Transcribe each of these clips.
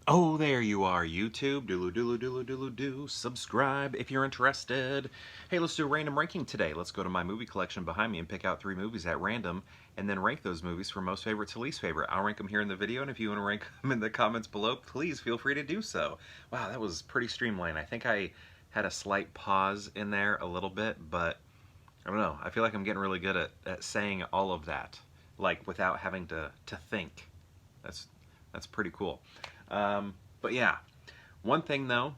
Oh, there you are, YouTube. Doodle doodle doodle doodle doo. Subscribe if you're interested. Hey, let's do a random ranking today. Let's go to my movie collection behind me and pick out 3 movies at random and then rank those movies from most favorite to least favorite. I'll rank them here in the video, and if you want to rank them in the comments below, please feel free to do so. Wow, that was pretty streamlined. I think I had a slight pause in there a little bit, but I don't know. I feel like I'm getting really good at saying all of that, like without having to think. That's pretty cool. But yeah, one thing though,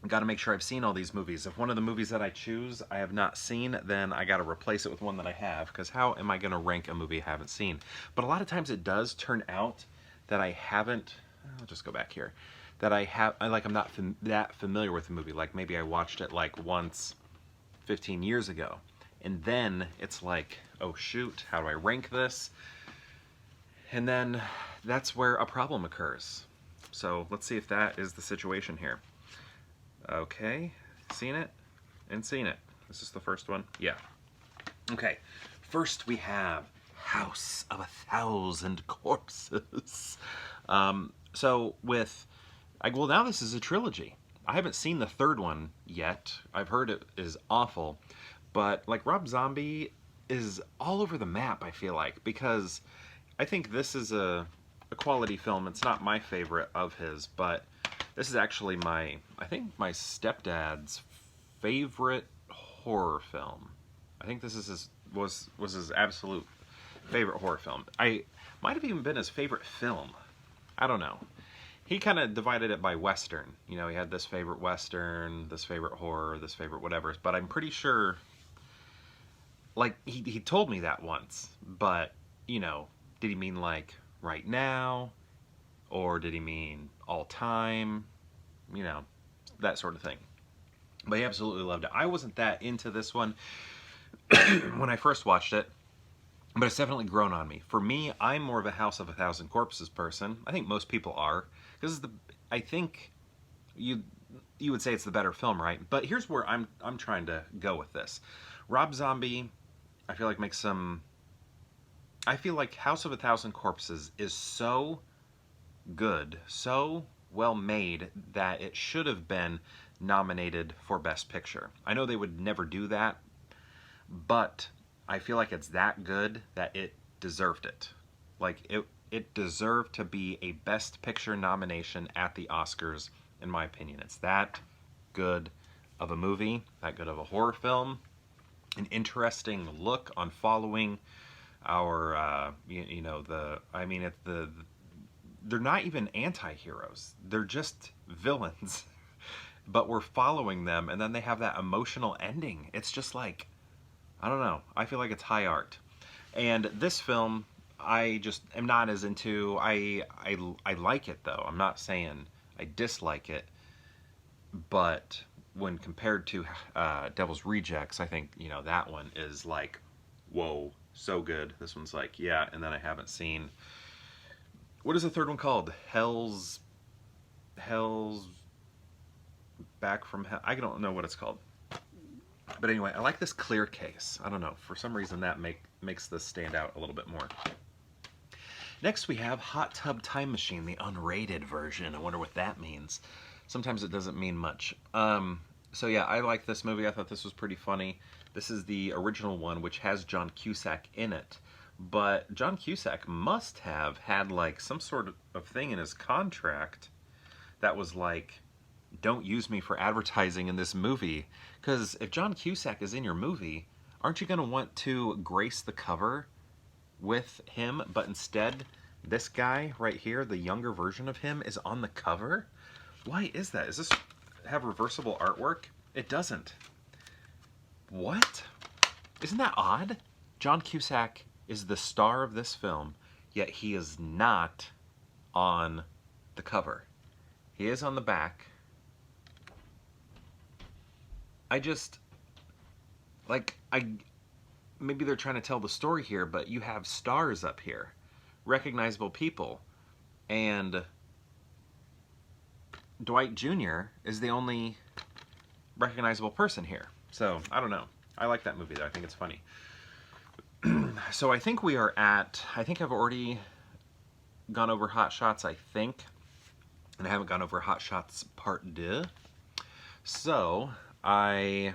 I got to make sure I've seen all these movies. If one of the movies that I choose I have not seen, then I got to replace it with one that I have, because how am I going to rank a movie I haven't seen? But a lot of times it does turn out that I haven't, I'll just go back here, that I'm not that familiar with the movie. Like maybe I watched it like once 15 years ago. And then it's like, oh shoot, how do I rank this? And then that's where a problem occurs. So let's see if that is the situation here. Okay, seen it and seen it. This is the first one? Yeah. Okay, first we have House of 1,000 Corpses. So with, well, now this is a trilogy. I haven't seen the third one yet. I've heard it is awful. But like Rob Zombie is all over the map, I feel like, because I think this is a quality film. It's not my favorite of his, but this is actually I think my stepdad's favorite horror film. I think this is was his absolute favorite horror film. I might have even been his favorite film. I don't know. He kind of divided it by Western. You know, he had this favorite Western, this favorite horror, this favorite whatever. But I'm pretty sure, like, he told me that once. But, you know, did he mean like right now? Or did he mean all time? You know, that sort of thing. But he absolutely loved it. I wasn't that into this one when I first watched it, but it's definitely grown on me. For me, I'm more of a House of 1,000 Corpses person. I think most people are, because I think you would say it's the better film, right? But here's where I'm trying to go with this. Rob Zombie, I feel like makes some. I feel like House of 1,000 Corpses is so good, so well made, that it should have been nominated for Best Picture. I know they would never do that, but I feel like it's that good that it deserved it. Like, it deserved to be a Best Picture nomination at the Oscars, in my opinion. It's that good of a movie, that good of a horror film, an interesting look on following our, they're not even anti-heroes. They're just villains. But we're following them, and then they have that emotional ending. It's just like, I don't know. I feel like it's high art. And this film, I just am not as into. I like it, though. I'm not saying I dislike it. But when compared to Devil's Rejects, I think, you know, that one is like, whoa, so good. This one's like, yeah, and then I haven't seen. What is the third one called? Hell's Back from Hell. I don't know what it's called. But anyway, I like this clear case. I don't know. For some reason that makes this stand out a little bit more. Next we have Hot Tub Time Machine, the unrated version. I wonder what that means. Sometimes it doesn't mean much. So yeah, I like this movie. I thought this was pretty funny. This is the original one, which has John Cusack in it. But John Cusack must have had like some sort of thing in his contract that was like, don't use me for advertising in this movie. Because if John Cusack is in your movie, aren't you going to want to grace the cover with him? But instead, this guy right here, the younger version of him, is on the cover? Why is that? Does this have reversible artwork? It doesn't. What? Isn't that odd? John Cusack is the star of this film, yet he is not on the cover. He is on the back. Maybe they're trying to tell the story here, but you have stars up here, recognizable people, and Dwight Jr. is the only recognizable person here. So, I don't know. I like that movie though. I think it's funny. So I think I think I've already gone over Hot Shots, I think. and I haven't gone over Hot Shots Part Deux. So we're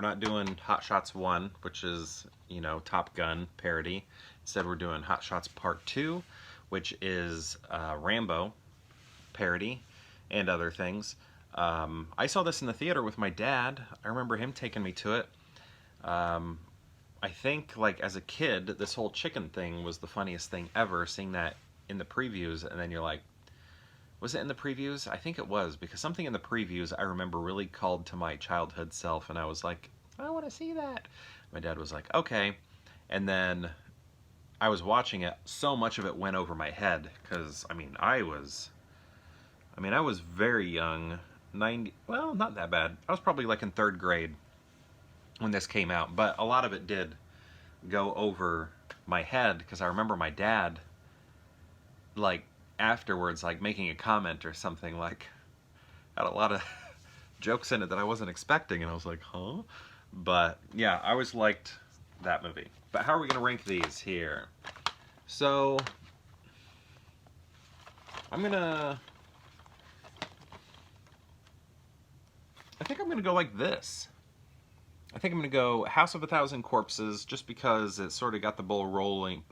not doing Hot Shots 1, which is, you know, Top Gun parody. Instead, we're doing Hot Shots Part 2, which is Rambo parody and other things. I saw this in the theater with my dad. I remember him taking me to it. I think, like, as a kid, this whole chicken thing was the funniest thing ever, seeing that in the previews, and then you're like, was it in the previews? I think it was, because something in the previews I remember really called to my childhood self, and I was like, I want to see that. My dad was like, okay. And then I was watching it, so much of it went over my head, because, I was very young, well, not that bad. I was probably like in 3rd grade when this came out, but a lot of it did go over my head, because I remember my dad, like, afterwards, like, making a comment or something, like, had a lot of jokes in it that I wasn't expecting, and I was like, huh? But, yeah, I always liked that movie. But how are we going to rank these here? So, I think I'm going to go like this. I think I'm going to go House of a Thousand Corpses, just because it sort of got the ball rolling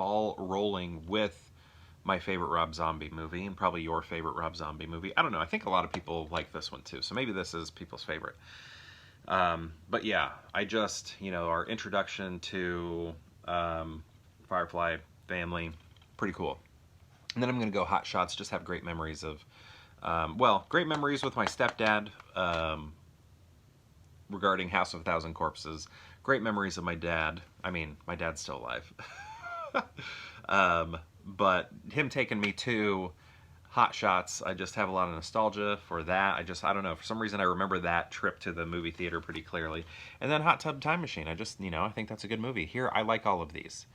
with my favorite Rob Zombie movie, and probably your favorite Rob Zombie movie. I don't know. I think a lot of people like this one too, so maybe this is people's favorite. But yeah, I just, you know, our introduction to Firefly family, pretty cool. And then I'm going to go Hot Shots, just have great memories of, great memories with my stepdad, regarding House of a Thousand Corpses. Great memories of my dad. My dad's still alive. But him taking me to Hot Shots, I just have a lot of nostalgia for that. I don't know, for some reason I remember that trip to the movie theater pretty clearly. And then Hot Tub Time Machine, I think that's a good movie. Here, I like all of these.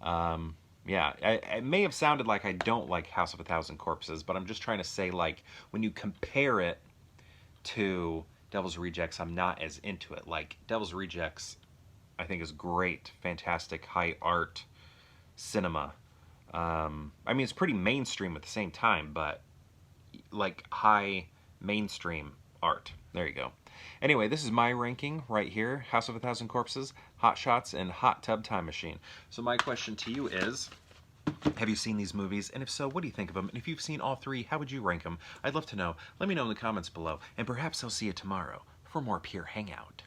Yeah, it may have sounded like I don't like House of a Thousand Corpses, but I'm just trying to say, like, when you compare it to Devil's Rejects, I'm not as into it. Like, Devil's Rejects, I think, is great, fantastic, high art cinema. It's pretty mainstream at the same time, but, like, high mainstream art. There you go. Anyway, this is my ranking right here. House of a Thousand Corpses, Hot Shots, and Hot Tub Time Machine. So my question to you is, have you seen these movies? And if so, what do you think of them? And if you've seen all three, how would you rank them? I'd love to know. Let me know in the comments below. And perhaps I'll see you tomorrow for more Pure Hangout.